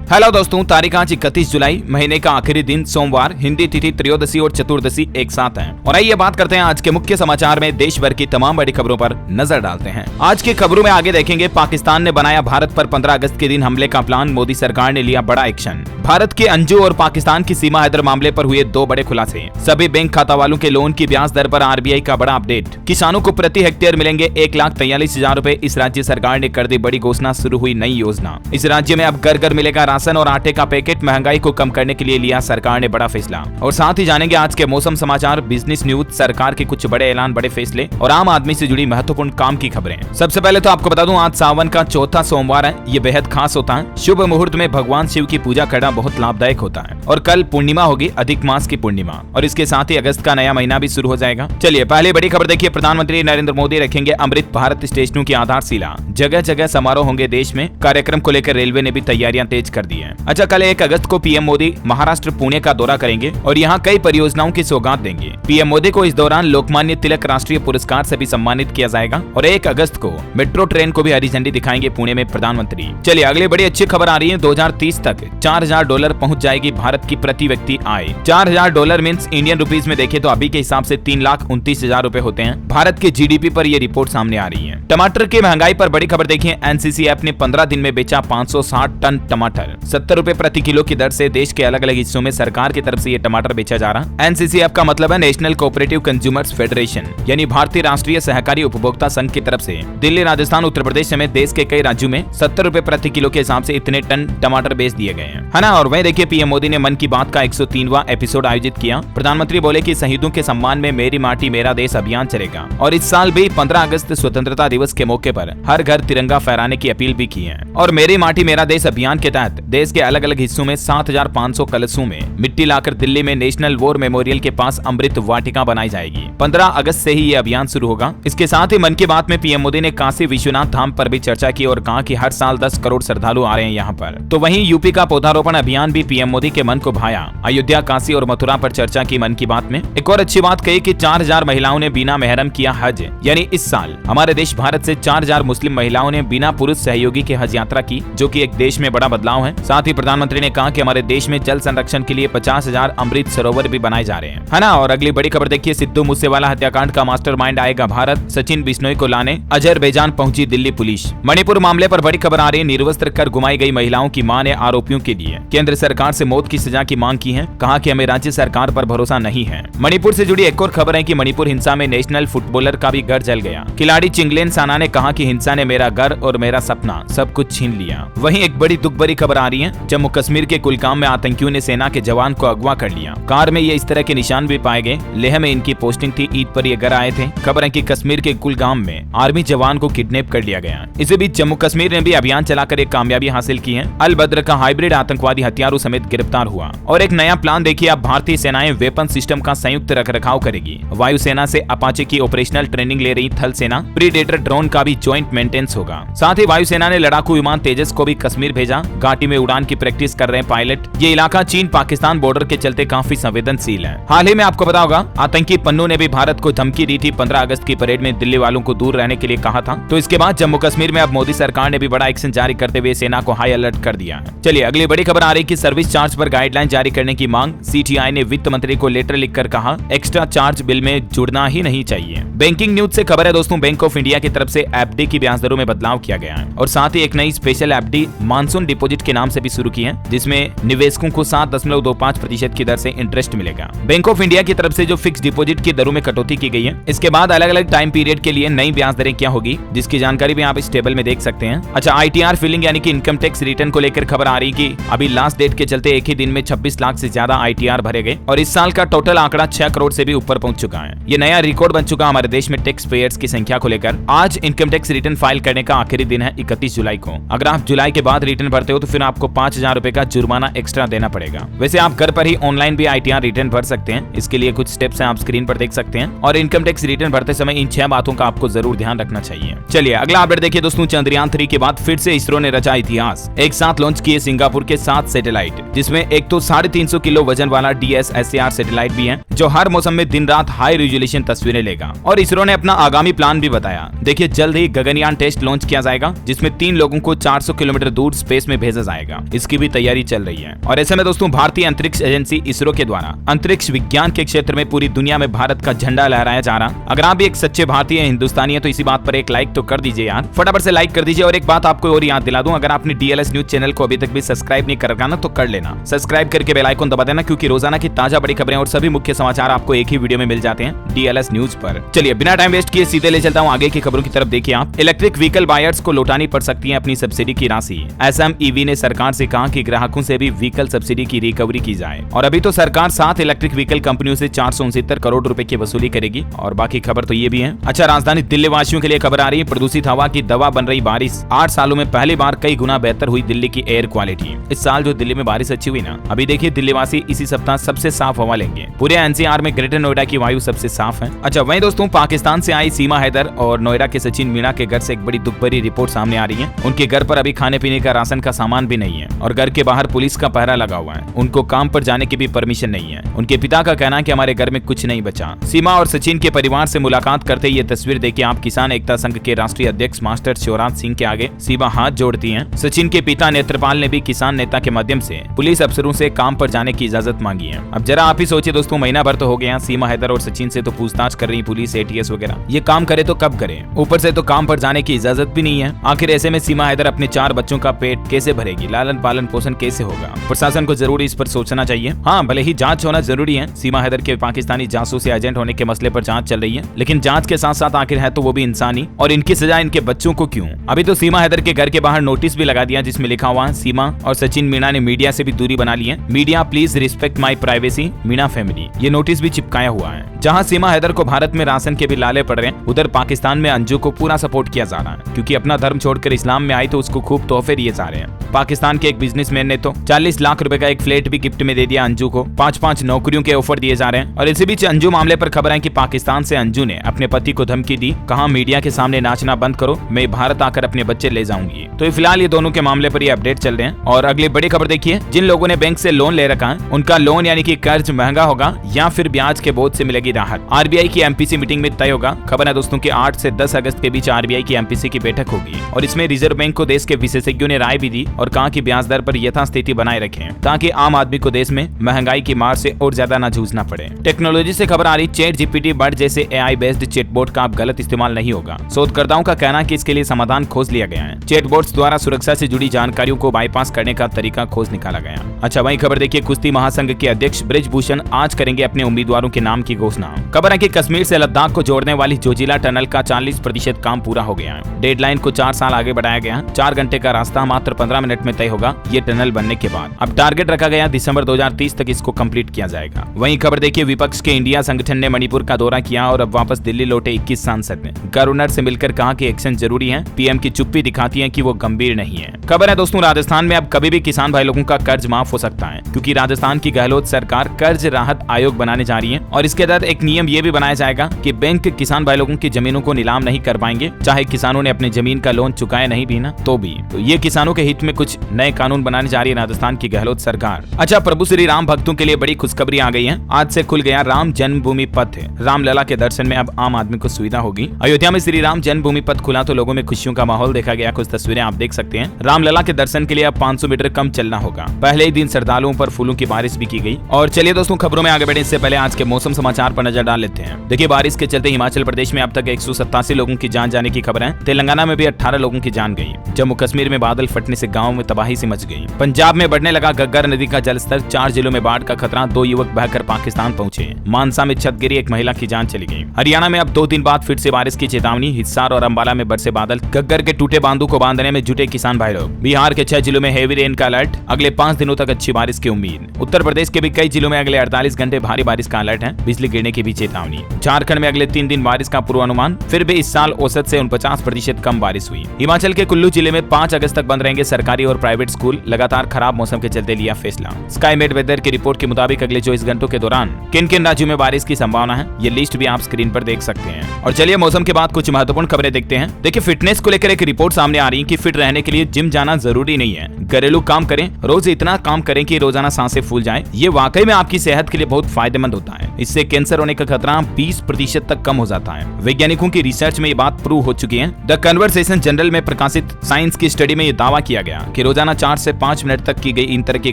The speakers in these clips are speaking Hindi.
हेलो दोस्तों, तारीख आज 31 जुलाई, महीने का आखिरी दिन सोमवार, हिंदी तिथि त्रयोदशी और चतुर्दशी एक साथ है। और आइए बात करते हैं आज के मुख्य समाचार में देश भर की तमाम बड़ी खबरों पर नजर डालते हैं। आज की खबरों में आगे देखेंगे, पाकिस्तान ने बनाया भारत पर 15 अगस्त के दिन हमले का प्लान, मोदी सरकार ने लिया बड़ा एक्शन। भारत के अंजू और पाकिस्तान की सीमा हैदर मामले पर हुए 2 बड़े खुलासे। सभी बैंक खाता वालों के लोन की ब्याज दर पर आरबीआई का बड़ा अपडेट। किसानों को प्रति हेक्टेयर मिलेंगे 1,43,000 रूपए, इस राज्य सरकार ने कर दी बड़ी घोषणा, शुरू हुई नई योजना। इस राज्य में अब घर घर मिलेगा राशन और आटे का पैकेट, महंगाई को कम करने के लिए लिया सरकार ने बड़ा फैसला। और साथ ही जानेंगे आज के मौसम समाचार, बिजनेस न्यूज, सरकार के कुछ बड़े ऐलान, बड़े फैसले और आम आदमी से जुड़ी महत्वपूर्ण काम की खबरें। सबसे पहले तो आपको बता दूं, आज सावन का चौथा सोमवार है। ये बेहद खास होता है। शुभ मुहूर्त में भगवान शिव की पूजा करना बहुत लाभदायक होता है। और कल पूर्णिमा होगी, अधिक मास की पूर्णिमा, और इसके साथ ही अगस्त का नया महीना भी शुरू हो जाएगा। चलिए पहले बड़ी खबर देखिए, प्रधानमंत्री नरेंद्र मोदी रखेंगे अमृत भारत स्टेशनों की आधारशिला। जगह जगह समारोह होंगे देश में। कार्यक्रम को लेकर रेलवे ने भी तैयारियां तेज कर दी है। अच्छा, कल 1 अगस्त को पीएम मोदी महाराष्ट्र पुणे का दौरा करेंगे और यहाँ कई परियोजनाओं की सौगात देंगे। पीएम मोदी को इस दौरान लोकमान्य तिलक राष्ट्रीय पुरस्कार से भी सम्मानित किया जाएगा। और 1 अगस्त को मेट्रो ट्रेन को भी हरी झंडी दिखाएंगे पुणे में प्रधानमंत्री। चलिए अगली बड़ी अच्छी खबर आ रही है, 2030 तक $4,000 पहुंच जाएगी भारत की प्रति व्यक्ति आय। $4,000 मीन्स इंडियन रुपीज में देखें तो अभी के हिसाब से 3,29,000 रूपए होते हैं। भारत के जीडीपी पर यह रिपोर्ट सामने आ रही है। टमाटर की महंगाई पर बड़ी खबर देखिए, एनसीसी ऐप ने 15 दिन में बेचा 560 टन टमाटर। 70 रूपए प्रति किलो की दर से देश के अलग अलग हिस्सों में सरकार की तरफ से ये टमाटर बेचा जा रहा। एनसीसी ऐप का मतलब है नेशनल कोऑपरेटिव कंज्यूमर्स फेडरेशन, यानी भारतीय राष्ट्रीय सहकारी उपभोक्ता संघ की तरफ से दिल्ली, राजस्थान, उत्तर प्रदेश समेत देश के कई राज्यों में 70 रूपए प्रति किलो के हिसाब से इतने टन टमाटर बेच दिए गए हैं, है ना। और वहीं देखिए, पीएम मोदी ने मन की बात का 103वां एपिसोड आयोजित किया। प्रधानमंत्री बोले कि शहीदों के सम्मान में मेरी माटी मेरा देश अभियान चलेगा। और इस साल भी 15 अगस्त स्वतंत्रता दिवस के मौके पर हर घर तिरंगा फहराने की अपील भी की है। और मेरी माटी मेरा देश अभियान के तहत देश के अलग अलग हिस्सों में 7,500 कलशों में मिट्टी लाकर दिल्ली में नेशनल वॉर मेमोरियल के पास अमृत वाटिका बनाई जाएगी। 15 अगस्त से ही ये अभियान शुरू होगा। इसके साथ ही मन की बात में पीएम मोदी ने काशी विश्वनाथ धाम पर भी चर्चा की और कहा कि हर साल 10 करोड़ श्रद्धालु आ रहे हैं यहाँ पर। तो वहीं यूपी का पौधारोपण अभियान भी पीएम मोदी के मन को भाया। अयोध्या, काशी और मथुरा पर चर्चा की मन की बात में। एक और अच्छी बात कही कि 4,000 महिलाओं ने बिना मेहरम किया हज, यानी इस साल हमारे देश भारत से 4,000 मुस्लिम महिलाओं ने बिना पुरुष सहयोगी के हज यात्रा की, जो कि एक देश में बड़ा बदलाव है। साथ ही प्रधानमंत्री ने कहा कि हमारे देश में जल संरक्षण के लिए 50,000 अमृत सरोवर भी बनाए जा रहे हैं, है ना। और अगली बड़ी खबर देखिए, सिद्धू मूसेवाला हत्याकांड का मास्टरमाइंड आएगा भारत, सचिन बिश्नोई को लाने अजरबैजान पहुंची दिल्ली पुलिस। मणिपुर मामले पर बड़ी खबर आ रही है, निर्वस्त्र कर घुमाई गई महिलाओं की मां ने आरोपियों के लिए केंद्र सरकार से मौत की सजा की मांग की है। कहा कि हमें राज्य सरकार पर भरोसा नहीं है। मणिपुर से जुड़ी एक और खबर है कि मणिपुर हिंसा में नेशनल फुटबॉलर का भी घर जल गया। खिलाड़ी चिंगलेन साना ने कहा कि हिंसा ने मेरा घर और मेरा सपना सब कुछ छीन लिया। वहीं एक बड़ी दुख भरी खबर आ रही है, जम्मू कश्मीर के कुलगाम में आतंकियों ने सेना के जवान को अगवा कर लिया। कार में ये इस तरह के निशान भी पाए गए। लेह में इनकी पोस्टिंग थी, ईद पर ये घर आए थे। खबर है कि कश्मीर के कुलगाम में आर्मी जवान को किडनैप कर लिया गया। इसी बीच जम्मू कश्मीर ने भी अभियान चलाकर एक कामयाबी हासिल की है। अल बद्र का हाइब्रिड आतंकवादी हथियारों समेत गिरफ्तार हुआ। और एक नया प्लान देखिए, अब भारतीय सेनाएं वेपन सिस्टम का संयुक्त रखरखाव करेगी। वायुसेना से अपाचे की ऑपरेशनल ट्रेनिंग ले रही थल सेना, प्रीडेटर ड्रोन का भी ज्वाइंट मेंटेनेंस होगा। साथ ही वायुसेना ने लड़ाकू विमान तेजस को भी कश्मीर भेजा। घाटी में उड़ान की प्रैक्टिस कर रहे हैं पायलट। ये इलाका चीन पाकिस्तान बॉर्डर के चलते काफी संवेदनशील है। हाल ही में आपको पता होगा, आतंकी पन्नू ने भी भारत को धमकी दी थी। 15 अगस्त की परेड में दिल्ली वालों को दूर रहने के लिए कहा था। तो इसके बाद जम्मू कश्मीर में अब मोदी सरकार ने भी बड़ा एक्शन जारी करते हुए सेना को हाई अलर्ट कर दिया है। चलिए अगली बड़ी खबर आ रही कि सर्विस चार्ज पर गाइडलाइन जारी करने की मांग। सीटीआई ने वित्त मंत्री को लेटर लिखकर कहा, एक्स्ट्रा चार्ज बिल में जुड़ना ही नहीं चाहिए। बैंकिंग न्यूज से खबर है दोस्तों, बैंक ऑफ इंडिया की तरफ से एफडी की ब्याज दरों में बदलाव किया गया है। और साथ ही एक नई स्पेशल एफडी मानसून डिपॉजिट के नाम से भी शुरू की है, जिसमें निवेशकों को 7.25% की दर से इंटरेस्ट मिलेगा। बैंक ऑफ इंडिया की तरफ से जो फिक्स डिपॉजिट की दरों में कटौती की गई है, इसके बाद अलग अलग टाइम पीरियड के लिए नई ब्याज दरें क्या होगी, जिसकी जानकारी भी आप इस टेबल में देख सकते हैं। अच्छा, आईटीआर फिलिंग यानी कि इनकम टैक्स रिटर्न को लेकर खबर आ रही कि अभी लास्ट डेट के चलते एक ही दिन में 26 लाख से ज्यादा आईटीआर भरे गए। और इस साल का टोटल आंकड़ा 6 करोड़ से भी ऊपर पहुंच चुका है। ये नया रिकॉर्ड बन चुका हमारे देश में टैक्स पेयर्स की संख्या को लेकर। आज इनकम टैक्स रिटर्न फाइल करने का आखिरी दिन है 31 जुलाई को। अगर आप जुलाई के बाद रिटर्न भरते हो तो फिर आपको 5,000 रूपए का जुर्माना एक्स्ट्रा देना पड़ेगा। वैसे आप घर पर ही ऑनलाइन भी आईटीआर रिटर्न भर सकते हैं। इसके लिए कुछ स्टेप्स हैं, आप स्क्रीन पर देख सकते हैं। और इनकम टैक्स रिटर्न भरते समय इन 6 बातों का आपको जरूर ध्यान रखना चाहिए। चलिए अगला अपडेट देखिए दोस्तों, चंद्रयान 3 के बाद फिर से इसरो ने रचा इतिहास। एक साथ लॉन्च किए सिंगापुर के 7 सैटेलाइट, जिसमें एक तो 350 किलो वजन वाला DSSAR सैटेलाइट भी है, जो हर मौसम में दिन रात हाई रेजोल्यूशन तस्वीरें लेगा। और इसरो ने अपना आगामी प्लान भी बताया। देखिए जल्द ही गगनयान टेस्ट लॉन्च किया जाएगा, जिसमें 3 लोगों को 400 किलोमीटर दूर स्पेस में भेजा जाएगा। आएगा, इसकी भी तैयारी चल रही है। और ऐसे में दोस्तों भारतीय अंतरिक्ष एजेंसी इसरो के द्वारा अंतरिक्ष विज्ञान के क्षेत्र में पूरी दुनिया में भारत का झंडा लहराया जा रहा। अगर आप भी एक सच्चे भारतीय हिंदुस्तानी है तो इसी बात पर एक लाइक तो कर दीजिए यार, फटाफट से लाइक कर दीजिए। और एक बात आपको और याद दिला दूं, अगर आपने डीएलएस न्यूज चैनल को अभी तक भी सब्सक्राइब नहीं कर रखा ना तो कर लेना, सब्सक्राइब करके बेल आइकन दबा देना, क्योंकि रोजाना की ताजा बड़ी खबरें और सभी मुख्य समाचार आपको एक ही वीडियो में मिल जाते हैं डीएलएस न्यूज पर। चलिए बिना टाइम वेस्ट किए सीधे ले चलता हूं आगे की खबरों की तरफ। देखिए आप, इलेक्ट्रिक व्हीकल बायर्स को लौटानी पड़ सकती है अपनी सब्सिडी की राशि। एसएमईवी ने सरकार से कहा कि ग्राहकों से भी व्हीकल सब्सिडी की रिकवरी की जाए। और अभी तो सरकार 7 इलेक्ट्रिक व्हीकल कंपनियों से 469 करोड़ रुपए की वसूली करेगी। और बाकी खबर तो ये भी है। अच्छा, राजधानी दिल्ली वासियों के लिए खबर आ रही है, प्रदूषित हवा की दवा बन रही बारिश। 8 सालों में पहली बार कई गुना बेहतर हुई दिल्ली की एयर क्वालिटी। इस साल जो दिल्ली में बारिश अच्छी हुई ना, अभी देखिए दिल्ली वासी इसी सप्ताह सबसे साफ हवा लेंगे। पूरे एनसीआर में ग्रेटर नोएडा की वायु सबसे साफ है। अच्छा, वहीं दोस्तों पाकिस्तान से आई सीमा हैदर और नोएडा के सचिन मीणा के घर से एक बड़ी दुख भरी रिपोर्ट सामने आ रही है। उनके घर पर अभी खाने पीने का राशन का सामान भी नहीं है और घर के बाहर पुलिस का पहरा लगा हुआ है। उनको काम पर जाने की भी परमिशन नहीं है। उनके पिता का कहना है कि हमारे घर में कुछ नहीं बचा। सीमा और सचिन के परिवार से मुलाकात करते ये तस्वीर देखिए आप। किसान एकता संघ के राष्ट्रीय अध्यक्ष मास्टर शिवराज सिंह के आगे सीमा हाथ जोड़ती हैं। सचिन के पिता नेत्रपाल ने भी किसान नेता के माध्यम से पुलिस अफसरों से काम पर जाने की इजाजत मांगी है। अब जरा आप ही सोचिए दोस्तों, महीना भर तो हो गया, सीमा हैदर और सचिन से तो पूछताछ कर रही पुलिस, एटीएस वगैरह। ये काम करे तो कब करे, ऊपर से तो काम पर जाने की इजाजत भी नहीं है। आखिर ऐसे में सीमा हैदर अपने 4 बच्चों का पेट कैसे भरेगी, लालन पालन पोषण कैसे होगा? प्रशासन को जरूर इस पर सोचना चाहिए। हाँ, भले ही जांच होना जरूरी है, सीमा हैदर के पाकिस्तानी जासूस या एजेंट होने के मसले पर जांच चल रही है, लेकिन जांच के साथ साथ आखिर है तो वो भी इंसानी, और इनकी सजा इनके बच्चों को क्यों? अभी तो सीमा हैदर के घर के बाहर नोटिस भी लगा दिया जिसमें लिखा हुआ है, सीमा और सचिन मीणा ने मीडिया से भी दूरी बना ली है। Media please respect my privacy, Meena family. ये नोटिस भी चिपकाया हुआ है। जहां सीमा हैदर को भारत में राशन के भी लाले पड़ रहे हैं, उधर पाकिस्तान में अंजू को पूरा सपोर्ट किया जा रहा है, क्योंकि अपना धर्म छोड़कर इस्लाम में आई तो उसको खूब तोहफे दिए जा रहे हैं। पाकिस्तान के एक बिजनेसमैन ने तो 40 लाख रुपए का एक फ्लैट भी गिफ्ट में दे दिया अंजू को। 5-5 नौकरियों के ऑफर दिए जा रहे हैं। और इसी बीच अंजू मामले पर खबर है कि पाकिस्तान से अंजू ने अपने पति को धमकी दी, कहा मीडिया के सामने नाचना बंद करो, मैं भारत आकर अपने बच्चे ले जाऊंगी। तो फिलहाल ये दोनों के मामले पर ये अपडेट चल रहे हैं। और अगली बड़ी खबर देखिए, जिन लोगों ने बैंक से लोन ले रखा है उनका लोन यानी कि कर्ज महंगा होगा या फिर ब्याज के बोझ से मिलेगी राहत। आरबीआई की एमपीसी मीटिंग में तय होगा। खबर है दोस्तों की 8 से 10 अगस्त के बीच आरबीआई की एमपीसी की बैठक होगी और इसमें रिजर्व बैंक को देश के विशेषज्ञों ने राय भी दी और कहा कि ब्याज दर पर यथास्थिति बनाए रखें ताकि आम आदमी को देश में महंगाई की मार से और ज्यादा न जूझना पड़े। टेक्नोलॉजी से खबर आ रही, चैट जीपीटी बर्ड जैसे एआई बेस्ड चैटबॉट का अब गलत इस्तेमाल नहीं होगा। शोधकर्ताओं का कहना है कि इसके लिए समाधान खोज लिया गया है। चैटबॉट्स द्वारा सुरक्षा से जुड़ी जानकारियों को बाईपास करने का तरीका खोज निकाला गया। अच्छा, वही खबर देखिए, कुश्ती महासंघ के अध्यक्ष ब्रिजभूषण आज करेंगे अपने उम्मीदवारों के नाम की घोषणा। खबर है कि कश्मीर से लद्दाख को जोड़ने वाली जोजिला टनल का 40% काम पूरा हो गया है। डेडलाइन को 4 साल आगे बढ़ाया गया। 4 घंटे का रास्ता मात्र 15 मिनट में तय होगा ये टनल बनने के बाद। अब टारगेट रखा गया दिसंबर 2030 तक इसको कंप्लीट किया जाएगा। वहीं खबर देखिए, विपक्ष के इंडिया संगठन ने मणिपुर का दौरा किया और अब वापस दिल्ली लौटे 21 सांसद ने गवर्नर से मिलकर कहा कि एक्शन जरूरी है। पीएम की चुप्पी दिखाती है कि वो गंभीर नहीं है। खबर है दोस्तों, राजस्थान में अब कभी भी किसान भाई लोगों का कर्ज माफ हो सकता है, क्योंकि राजस्थान की गहलोत सरकार कर्ज राहत आयोग बनाने जा रही है और इसके तहत एक नियम ये भी बनाया जाएगा कि बैंक किसान भाई लोगों की जमीनों को नीलाम नहीं कर पाएंगे, चाहे किसानों ने अपने जमीन का लोन चुकाया नहीं भी ना तो भी। तो ये किसानों के हित में कुछ नए कानून बनाने जा रही है राजस्थान की गहलोत सरकार। अच्छा, प्रभु श्री राम भक्तों के लिए बड़ी खुशखबरी आ गई है। आज से खुल गया राम जन्मभूमि पथ। रामलला के दर्शन में अब आम आदमी को सुविधा होगी। अयोध्या में श्री राम जन्मभूमि पथ खुला तो लोगों में खुशियों का माहौल देखा गया। कुछ तस्वीरें आप देख सकते हैं। रामलला के दर्शन के लिए अब 500 मीटर कम चलना होगा। पहले ही दिन श्रद्धालुओं पर फूलों की बारिश भी की गई। और चलिए दोस्तों, खबरों में आगे बढ़े इससे पहले आज के मौसम समाचार पर नजर डाल लेते हैं। देखिए, बारिश के चलते हिमाचल प्रदेश में अब तक 187 लोगों की जान जाने की खबर है। तेलंगाना में भी 18 लोगों की जान गई। जम्मू कश्मीर में बादल फटने से गाँव में तबाही से मच गई। पंजाब में बढ़ने लगा घग्गर नदी का जलस्तर। 4 जिलों में बाढ़ का खतरा। 2 युवक बहकर पाकिस्तान पहुंचे। मानसा में छत गिरी, एक महिला की जान चली गई। हरियाणा में अब 2 दिन बाद फिर से बारिश की चेतावनी। हिसार और अंबाला में बरसे बादल। घग्गर के टूटे बांधों को बांधने में जुटे किसान भाई लोग। बिहार के 6 जिलों में हेवी रेन का अलर्ट। अगले 5 दिनों तक अच्छी बारिश की उम्मीद। उत्तर प्रदेश के भी कई जिलों में अगले 48 घंटे भारी बारिश का अलर्ट है। बिजली गिरने की भी चेतावनी। झारखंड में अगले 3 दिन बारिश का पूर्वानुमान। फिर भी इस साल औसत से 49% कम बारिश हुई। हिमाचल के कुल्लू जिले में 5 अगस्त तक बंद रहेंगे सरकारी और प्राइवेट स्कूल। लगातार खराब मौसम के चलते लिया फैसला। स्काईमेट वेदर की रिपोर्ट के मुताबिक अगले 24 घंटों के दौरान किन किन राज्यों में बारिश की संभावना है, ये लिस्ट भी आप स्क्रीन पर देख सकते हैं। और चलिए मौसम के बाद कुछ महत्वपूर्ण खबरें देखते हैं। देखिए, फिटनेस को लेकर एक रिपोर्ट सामने आ रही है कि फिट रहने के लिए जिम जाना जरूरी नहीं है। घरेलू काम करें, रोज इतना काम काम करें कि रोजाना सांसें फूल जाएं, ये वाकई में आपकी सेहत के लिए बहुत फायदेमंद होता है। इससे कैंसर होने का खतरा 20% तक कम हो जाता है। वैज्ञानिकों की रिसर्च में ये बात प्रूव हो चुकी है। द कन्वर्सेशन जर्नल में प्रकाशित साइंस की स्टडी में ये दावा किया गया कि रोजाना 4 से 5 मिनट तक की गई इन तरह की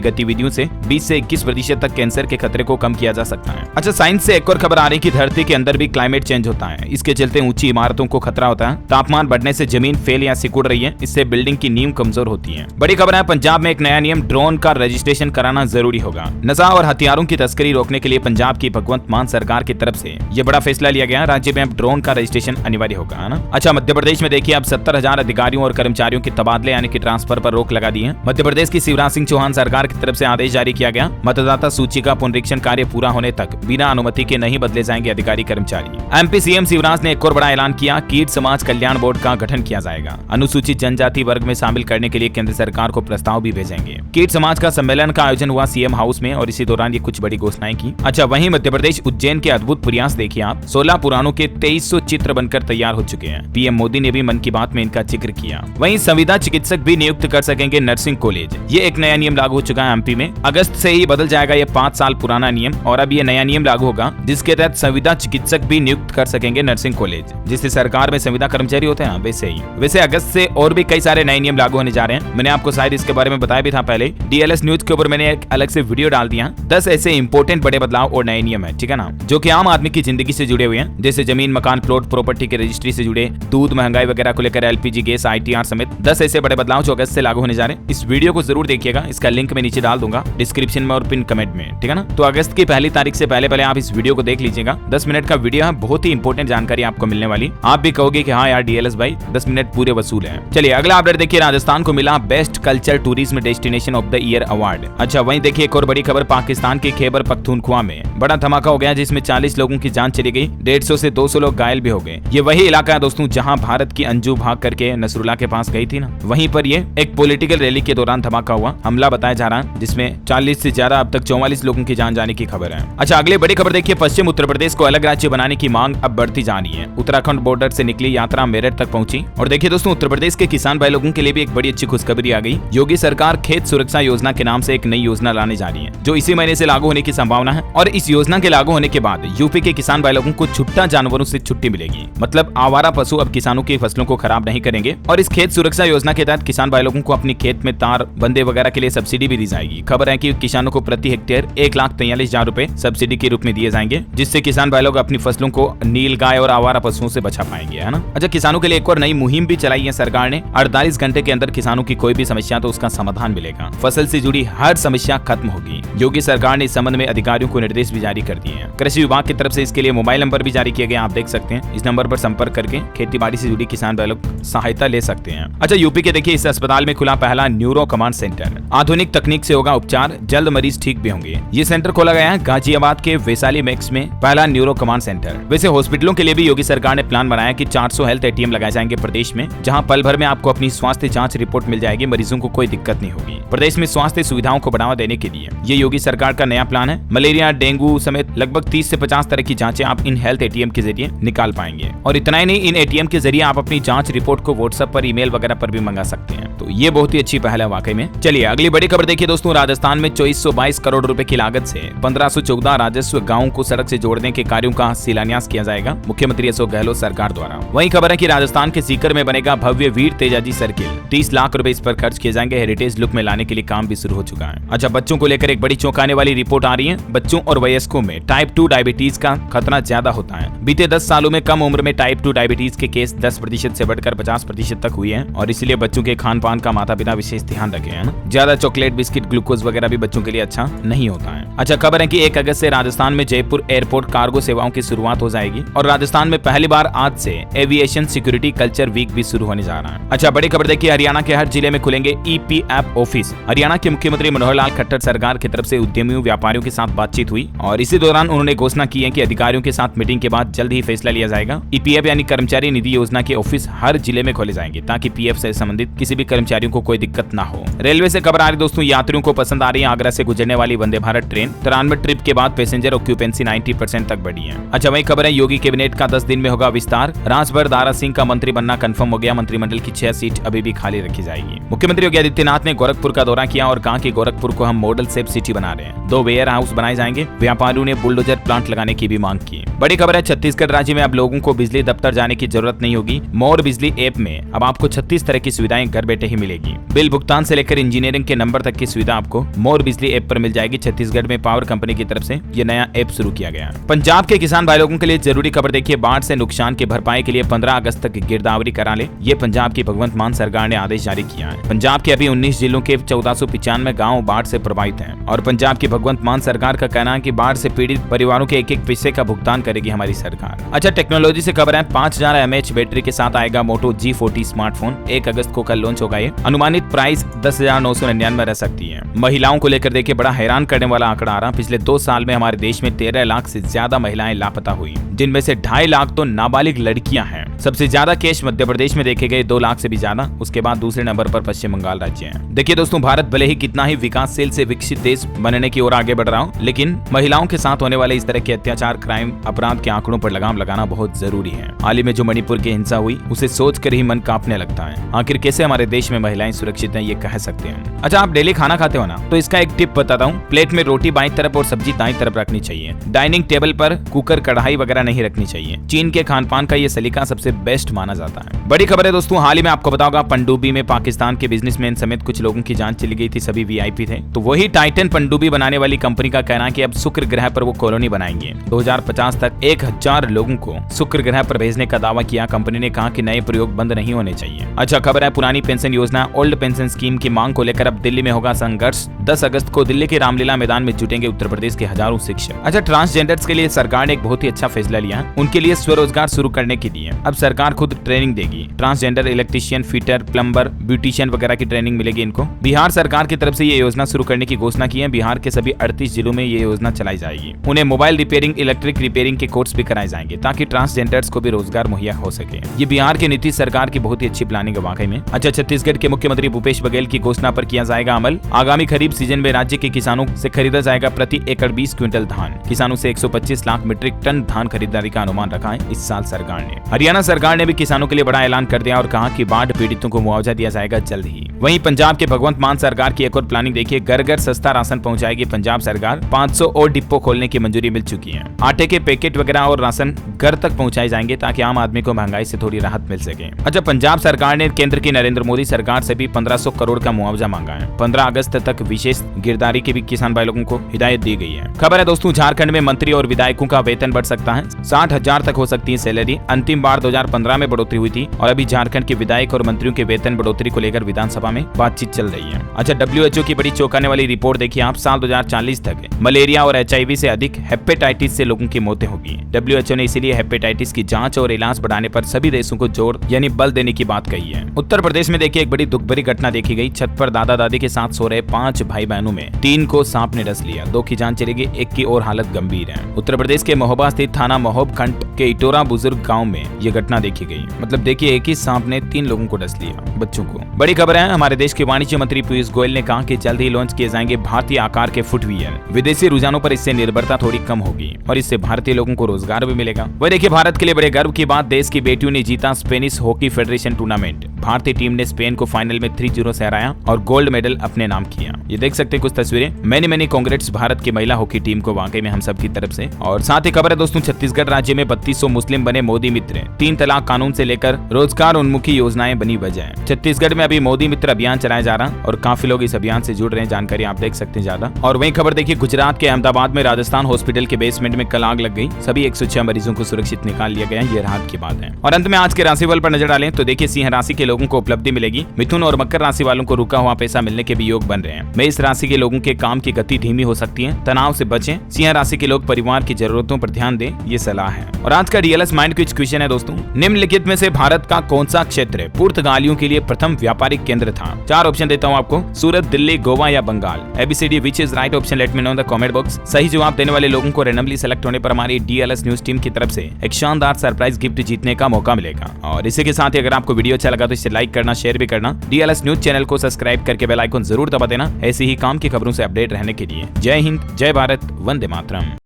गतिविधियों से 20 से 21% तक कैंसर के खतरे को कम किया जा सकता है। अच्छा, साइंस से एक और खबर आ रही कि धरती के अंदर भी क्लाइमेट चेंज होता है। इसके चलते ऊंची इमारतों को खतरा होता है। तापमान बढ़ने से जमीन फैल या सिकुड़ रही है, इससे बिल्डिंग की नींव कमजोर होती है। बड़ी खबर है, पंजाब में एक नया नियम, ड्रोन का रजिस्ट्रेशन कराना जरूरी होगा। नशा और हथियारों की तस्करी रोकने के लिए पंजाब की भगवंत मान सरकार की तरफ से ये बड़ा फैसला लिया गया। राज्य में अब ड्रोन का रजिस्ट्रेशन अनिवार्य होगा, है ना। अच्छा, मध्य प्रदेश में देखिए अब 70,000 अधिकारियों और कर्मचारियों के तबादले यानी कि ट्रांसफर पर रोक लगा दी है। मध्य प्रदेश की शिवराज सिंह चौहान सरकार की तरफ से आदेश जारी किया गया। मतदाता सूची का पुनरीक्षण कार्य पूरा होने तक बिना अनुमति के नहीं बदले जाएंगे अधिकारी कर्मचारी। एमपी सीएम शिवराज ने एक और बड़ा ऐलान किया, कीट समाज कल्याण बोर्ड का गठन किया जाएगा। अनुसूचित जनजाति वर्ग में शामिल करने के लिए केंद्र सरकार को प्रस्ताव भी भेजेंगे। कीट समाज का सम्मेलन का आयोजन हुआ सीएम हाउस में और इसी दौरान ये कुछ बड़ी घोषणाएं की। अच्छा, वहीं मध्य प्रदेश उज्जैन के अद्भुत प्रयास देखिए आप, 16 पुराणों के 2300 चित्र बनकर तैयार हो चुके हैं। पीएम मोदी ने भी मन की बात में इनका जिक्र किया। वहीं संविदा चिकित्सक भी नियुक्त कर सकेंगे नर्सिंग कॉलेज। ये एक नया नियम लागू हो चुका है एमपी में। अगस्त से ही बदल जाएगा ये 5 साल पुराना नियम और अब ये नया नियम लागू होगा जिसके तहत संविदा चिकित्सक भी नियुक्त कर सकेंगे नर्सिंग कॉलेज। जिससे सरकार में संविदा कर्मचारी होते हैं वैसे ही। वैसे अगस्त से और भी कई सारे नए नियम लागू होने जा रहे हैं। मैंने आपको शायद इसके बारे में बताया भी था पहले। डीएलएस न्यूज के ऊपर मैंने एक अलग से वीडियो डाल दिया। 10 ऐसे इंपोर्टेंट बड़े बदलाव और नए नियम है, ठीक है ना, जो कि आम आदमी की जिंदगी से जुड़े हुए हैं। जैसे जमीन, मकान, प्लॉट, प्रॉपर्टी के रजिस्ट्री से जुड़े, दूध, महंगाई वगैरह को लेकर एलपीजी गैस, आईटीआर समेत 10 ऐसे बड़े बदलाव जो अगस्त से लागू होने जा रहे हैं। इस वीडियो को जरूर देखिएगा। इसका लिंक मैं नीचे डाल दूंगा डिस्क्रिप्शन में और पिन कमेंट में, ठीक है ना। तो अगस्त की पहली तारीख से पहले आप इस वीडियो को देख लीजिएगा। 10 मिनट का वीडियो है, बहुत ही इंपॉर्टेंट जानकारी आपको मिलने वाली। आप भी कहोगे कि हाँ यार डीएलएस भाई 10 मिनट पूरे वसूल है। चलिए अगला अपडेट देखिए, राजस्थान को मिला best culture tourism destination of the year award. अच्छा, वहीं देखिए एक और बड़ी खबर, पाकिस्तान के खैबर पख्तूनख्वा में बड़ा धमाका हो गया जिसमें 40 लोगों की जान चली गई, 150 से 200 लोग घायल भी हो गए। ये वही इलाका है दोस्तों जहां भारत की अंजू भाग करके नसरुल्ला के पास गई थी ना, वहीं पर ये एक पॉलिटिकल रैली के दौरान धमाका हुआ, हमला बताया जा रहा है जिसमें 40 से ज्यादा अब तक 44 लोगों की जान जाने की खबर है। अच्छा, अगली बड़ी खबर देखिए, पश्चिम उत्तर प्रदेश को अलग राज्य बनाने की मांग अब बढ़ती जा रही है। उत्तराखंड बॉर्डर से निकली यात्रा मेरठ तक पहुंची और देखिए दोस्तों उत्तर प्रदेश के किसान भाई लोगों के लिए भी एक बड़ी अच्छी खुशखबरी आ गई। योगी सरकार खेत सुरक्षा योजना के नाम से एक नई योजना लाने जा रही है जो इसी महीने से लागू होने की संभावना है। और इस योजना के लागू होने के बाद यूपी के किसान भाई लोगों को छुट्टा जानवरों से छुट्टी मिलेगी। मतलब आवारा पशु अब किसानों की फसलों को खराब नहीं करेंगे। और इस खेत सुरक्षा योजना के तहत किसान भाई लोगों को अपनी खेत में तार बंदे वगैरह के लिए सब्सिडी भी दी जाएगी। खबर है कि किसानों को प्रति हेक्टेयर 1,43,000 रुपए सब्सिडी के रूप में दिए जाएंगे, जिससे किसान भाई लोग अपनी फसलों को नील गाय और आवारा पशुओं से बचा पाएंगे, है ना। अच्छा, किसानों के लिए एक और नई मुहिम भी चलाई है सरकार ने। 48 घंटे के अंदर किसानों की कोई भी समस्या तो उसका समाधान मिलेगा। फसल से जुड़ी हर समस्या खत्म होगी। योगी सरकार ने इस संबंध में अधिकारियों को निर्देश भी जारी कर दिए हैं। कृषि विभाग की तरफ से इसके लिए मोबाइल नंबर भी जारी किए गए, आप देख सकते हैं। इस नंबर पर संपर्क करके खेती बाड़ी से जुड़ी किसान भाई लोग सहायता ले सकते हैं। अच्छा, यूपी के देखिए इस अस्पताल में खुला पहला न्यूरो कमांड सेंटर। आधुनिक तकनीक से होगा उपचार, जल्द मरीज ठीक भी होंगे। ये सेंटर खोला गया है गाजियाबाद के वैशाली मैक्स में, पहला न्यूरो कमांड सेंटर। वैसे हॉस्पिटलों के लिए भी योगी सरकार ने प्लान बनाया कि 400 हेल्थ एटीएम लगाए जाएंगे प्रदेश में, जहां पल भर में आपको अपनी स्वास्थ्य जांच रिपोर्ट मिल जाएगी, मरीजों को कोई दिक्कत नहीं होगी। प्रदेश में स्वास्थ्य सुविधाओं को बढ़ावा देने के लिए ये योगी सरकार का नया प्लान है। मलेरिया, डेंगू समेत लगभग 30 से 50 तरह की जांचें आप इन हेल्थ एटीएम के जरिए निकाल पाएंगे। और इतना ही नहीं, इन एटीएम के जरिए आप अपनी जांच रिपोर्ट को व्हाट्सएप पर, ईमेल वगैरह पर भी मंगा सकते हैं। तो ये बहुत ही अच्छी पहल है वाकई में। चलिए अगली बड़ी खबर देखिए दोस्तों, राजस्थान में 2422 करोड़ रुपए की लागत से 1514 राजस्व गांवों को सड़क से जोड़ने के कार्यों का शिलान्यास किया जाएगा मुख्यमंत्री अशोक गहलोत सरकार द्वारा। वहीं खबर है कि राजस्थान के सीकर में बनेगा भव्य वीर तेजाजी सर्किल। 30 लाख रुपए इस पर खर्च किए जाएंगे। हेरिटेज लुक में लाने के लिए काम भी शुरू हो चुका है। अच्छा, बच्चों को लेकर एक बड़ी चौंकाने वाली रिपोर्ट आ रही है। बच्चों और वयस्कों में टाइप 2 डायबिटीज का खतरा ज्यादा होता है। बीते 10 सालों में कम उम्र में टाइप 2 डायबिटीज के केस 10% से बढ़कर 50% तक हुए हैं। और इसलिए बच्चों के खान पान का माता पिता विशेष ध्यान रखे हैं। ज्यादा चॉकलेट, बिस्किट, ग्लूकोज वगैरह भी बच्चों के लिए अच्छा नहीं होता है। अच्छा, खबर है कि 1 अगस्त से राजस्थान में जयपुर एयरपोर्ट कार्गो सेवाओं की शुरुआत हो जाएगी। और राजस्थान में पहली बार आज से एविएशन सिक्योरिटी कल्चर वीक भी शुरू होने जा रहा है। अच्छा, बड़ी खबर देखिए, हरियाणा के हर जिले में खुलेंगे ईपीएफ ऑफिस। हरियाणा के मुख्यमंत्री मनोहर लाल खट्टर सरकार की तरफ से उद्यमियों, व्यापारियों के साथ बातचीत हुई और इसी दौरान उन्होंने घोषणा की है कि अधिकारियों के साथ मीटिंग के बाद जल्द ही फैसला लिया जाएगा। ईपीएफ यानी कर्मचारी निधि योजना के ऑफिस हर जिले में खोले जाएंगे ताकि पीएफ से संबंधित किसी भी कर्मचारियों को कोई दिक्कत ना हो। रेलवे से खबर आ रही दोस्तों, यात्रियों को पसंद आ रही है आगरा से गुजरने वाली वंदे भारत ट्रेन। 93 ट्रिप के बाद पैसेंजर ऑक्यूपेंसी 90% तक बढ़ी है। अच्छा, वही खबर है योगी कैबिनेट का 10 दिन में होगा विस्तार। राजभर दारा सिंह का मंत्री बनना कंफर्म हो गया। मंत्रिमंडल की 6 सीट अभी भी खाली रखी जाएगी। मुख्यमंत्री योगी आदित्यनाथ ने गोरखपुर का दौरा किया और कहा कि गोरखपुर को हम मॉडल सेफ सिटी बना रहे हैं। 2 वेयर हाउस बनाए जाएंगे। व्यापारियों ने बुलडोजर प्लांट लगाने की भी मांग की। बड़ी खबर है, छत्तीसगढ़ राज्य में अब लोगों को बिजली दफ्तर जाने की जरूरत नहीं होगी। मोर बिजली ऐप में अब आपको 36 तरह की सुविधाएं घर बैठे ही मिलेगी। बिल भुगतान से लेकर इंजीनियरिंग के नंबर तक की सुविधा आपको मोर बिजली ऐप पर मिल जाएगी। छत्तीसगढ़ में पावर कंपनी की तरफ से ये नया ऐप शुरू किया गया। पंजाब के किसान भाई लोगों के लिए जरूरी खबर देखिए, बाढ़ से नुकसान की भरपाई के लिए 15 अगस्त तक गिरदावरी करा ले, ये पंजाब की भगवंत मान सरकार ने आदेश जारी किया है। पंजाब के अभी 19 जिलों के 1495 गाँव बाढ़ से प्रभावित हैं और पंजाब की भगवंत मान सरकार का कहना है कि बाढ़ से पीड़ित परिवारों के एक पैसे का भुगतान करेगी हमारी सरकार। अच्छा, टेक्नोलॉजी से खबर है, 5000 mAh बैटरी के साथ आएगा मोटो G40 स्मार्टफोन। 1 अगस्त को कल लॉन्च होगा ये। अनुमानित प्राइस 10,999 रह सकती है। महिलाओं को लेकर देखिए बड़ा हैरान करने वाला आंकड़ा आ रहा। पिछले 2 साल में हमारे देश में 13 लाख से ज्यादा महिलाएं लापता हुई, जिनमें से 2.5 लाख तो नाबालिग लड़कियां हैं। सबसे ज्यादा केस मध्य प्रदेश में देखे गए, 2 लाख से भी ज्यादा। उसके बाद दूसरे नंबर पर पश्चिम बंगाल राज्य है। देखिए दोस्तों, भारत भले ही कितना ही विकासशील से विकसित देश बनने की ओर आगे बढ़ रहा हो, लेकिन महिलाओं के साथ होने वाले इस तरह के अत्याचार, क्राइम, अपराध के आंकड़ों पर लगाम लगाना बहुत जरूरी है। हाल ही में जो मणिपुर की हिंसा हुई, उसे सोचकर ही मन कांपने लगता है। आखिर कैसे हमारे देश में महिलाएं सुरक्षित हैं, ये कह सकते हैं। अच्छा, आप डेली खाना खाते हो ना, तो इसका एक टिप बताता हूँ। प्लेट में रोटी बाईं तरफ और सब्जी दाईं तरफ रखनी चाहिए। डाइनिंग टेबल पर कुकर, कढ़ाई वगैरह नहीं रखनी चाहिए। चीन के खान पान का ये सलीका सबसे बेस्ट माना जाता है। बड़ी खबर है दोस्तों, हाल ही में आपको बताऊंगा, पनडुब्बी में पाकिस्तान के बिजनेसमैन समेत कुछ लोगों की जान चली गई थी। सभी वीआईपी थे। तो वही टाइटन पनडुब्बी बनाने वाली कंपनी का कहना है कि अब शुक्र ग्रह पर वो कॉलोनी बनाएंगे। 2050 तक 1000 लोगों को शुक्र ग्रह पर भेजने का दावा किया। कंपनी ने कहा कि नए प्रयोग बंद नहीं होने चाहिए। अच्छा खबर है, पुरानी पेंशन योजना ओल्ड पेंशन स्कीम की मांग को लेकर अब दिल्ली में होगा संघर्ष। 10 अगस्त को दिल्ली के रामलीला मैदान में जुटेंगे उत्तर प्रदेश के हजारों शिक्षक। अच्छा, ट्रांसजेंडर्स के लिए सरकार ने एक बहुत ही अच्छा फैसला लिया। उनके लिए स्वरोजगार शुरू करने के लिए अब सरकार खुद ट्रेनिंग देगी। Transgender electrician, fitter, plumber, beautician वगैरह की ट्रेनिंग मिलेगी इनको। बिहार सरकार की तरफ से ये योजना शुरू करने की घोषणा की है। बिहार के सभी 38 जिलों में ये योजना चलाई जाएगी। उन्हें मोबाइल रिपेयरिंग, इलेक्ट्रिक रिपेयरिंग के कोर्स भी कराए जाएंगे ताकि ट्रांसजेंडर्स को भी रोजगार मुहैया हो सके। ये बिहार की नीतीश सरकार की बहुत ही अच्छी प्लानिंग है वाकई में। अच्छा, छत्तीसगढ़ के मुख्यमंत्री भूपेश बघेल की घोषणा पर किया जाएगा अमल। आगामी खरीफ सीजन में राज्य के किसानों से खरीदा जाएगा प्रति एकड़ 20 क्विंटल धान। किसानों से 125 लाख मीट्रिक टन धान खरीदारी का अनुमान रखा है इस साल सरकार ने। हरियाणा सरकार ने भी किसानों के लिए बड़ा ऐलान कर दिया और कहा कि बाढ़ पीड़ितों को मुआवजा दिया जाएगा जल्द ही। वहीं पंजाब के भगवंत मान सरकार की एक और प्लानिंग देखिए, घर घर सस्ता राशन पहुंचाएगी पंजाब सरकार। 500 और डिपो खोलने की मंजूरी मिल चुकी है। आटे के पैकेट वगैरह और राशन घर तक पहुंचाए जाएंगे ताकि आम आदमी को महंगाई से थोड़ी राहत मिल सके। अच्छा, पंजाब सरकार ने केंद्र की नरेंद्र मोदी सरकार से भी 1500 करोड़ का मुआवजा मांगा है। 15 अगस्त तक विशेष गिरदारी की भी किसान भाई लोगों को हिदायत दी गई है। खबर है दोस्तों, झारखंड में मंत्री और विधायकों का वेतन बढ़ सकता है। 60,000 तक हो सकती है सैलरी। अंतिम बार 2015 में बढ़ोतरी हुई थी और अभी झारखंड के विधायक और मंत्रियों के वेतन बढ़ोतरी को लेकर विधानसभा में बातचीत चल रही है। अच्छा, WHO की बड़ी चौंकाने वाली रिपोर्ट देखिए आप, साल 2040 तक मलेरिया और HIV से अधिक हेपेटाइटिस से लोगों की मौतें होगी। WHO ने इसीलिए हेपेटाइटिस की जांच और इलाज बढ़ाने पर सभी देशों को जोर यानी बल देने की बात कही है। उत्तर प्रदेश में देखिए एक बड़ी दुख भरी घटना देखी गई। छत पर दादा दादी के साथ सो रहे 5 भाई बहनों में 3 को सांप ने डस लिया। 2 की जान चली गई, 1 की और हालत गंभीर है। उत्तर प्रदेश के महोबा स्थित थाना महोब खंड के इटोरा बुजुर्ग गांव में यह घटना देखी गई। मतलब देखिए, एक ही सांप ने 3 लोगों को डस लिया, बच्चों को। बड़ी खबर है, हमारे देश के वाणिज्य मंत्री पीयूष गोयल ने कहा कि जल्द ही लॉन्च किए जाएंगे भारतीय आकार के फुटवियर। विदेशी रुझानों पर इससे निर्भरता थोड़ी कम होगी और इससे भारतीय लोगों को रोजगार भी मिलेगा। वह देखिए, भारत के लिए बड़े गर्व की बात, देश की बेटियों ने जीता स्पेनिश हॉकी फेडरेशन टूर्नामेंट। भारतीय टीम ने स्पेन को फाइनल में 3-0 से हराया और गोल्ड मेडल अपने नाम किया। ये देख सकते हैं कुछ तस्वीरें। मैनी कांग्रेट्स भारत की महिला हॉकी टीम को वाकई में हम सब की तरफ से। और साथ ही खबर है दोस्तों, छत्तीसगढ़ राज्य में 3200 मुस्लिम बने मोदी मित्र। 3 तलाक कानून से लेकर रोजगार उन्मुखी योजनाएं बनी वजह। छत्तीसगढ़ में अभी मोदी मित्र अभियान चलाया जा रहा और काफी लोग इस अभियान से जुड़ रहे हैं, जानकारी आप देख सकते हैं ज्यादा। और वही खबर देखिए, गुजरात के अहमदाबाद में राजस्थान हॉस्पिटल के बेसमेंट में कल आग लग गई। सभी 106 मरीजों को सुरक्षित निकाल लिया गया। ये राहत की बात है। और अंत में आज के राशिफल पर नजर डालें तो देखिए, सिंह राशि के लोगों को उपलब्धि मिलेगी। मिथुन और मकर राशि वालों को रुका हुआ पैसा मिलने के भी योग बन रहे हैं। मेष राशि के लोगों के काम की गति धीमी हो सकती है, तनाव से बचें। सिंह राशि के लोग परिवार की जरूरतों पर ध्यान दें, ये सलाह है। और आज का डीएलएस माइंड क्विज क्वेश्चन है दोस्तों, निम्नलिखित में से भारत का कौन सा क्षेत्र पुर्तगालियों के लिए प्रथम व्यापारिक केंद्र था? 4 ऑप्शन देता हूं आपको, सूरत, दिल्ली, गोवा या Bengal. ABCD which is right option, let me know in the comment box. सही जवाब देने वाले लोगों को रैंडमली सेलेक्ट होने पर हमारी डीएलएस न्यूज टीम की तरफ से एक शानदार सरप्राइज गिफ्ट जीतने का मौका मिलेगा। और इसी के साथ ही अगर आपको वीडियो अच्छा लगा तो इसे लाइक करना, शेयर भी करना। डीएलएस न्यूज चैनल को सब्सक्राइब करके बेल आइकन जरूर दबा देना, ऐसी ही काम की खबरों से अपडेट रहने के लिए। जय हिंद, जय भारत, वंदे मातरम।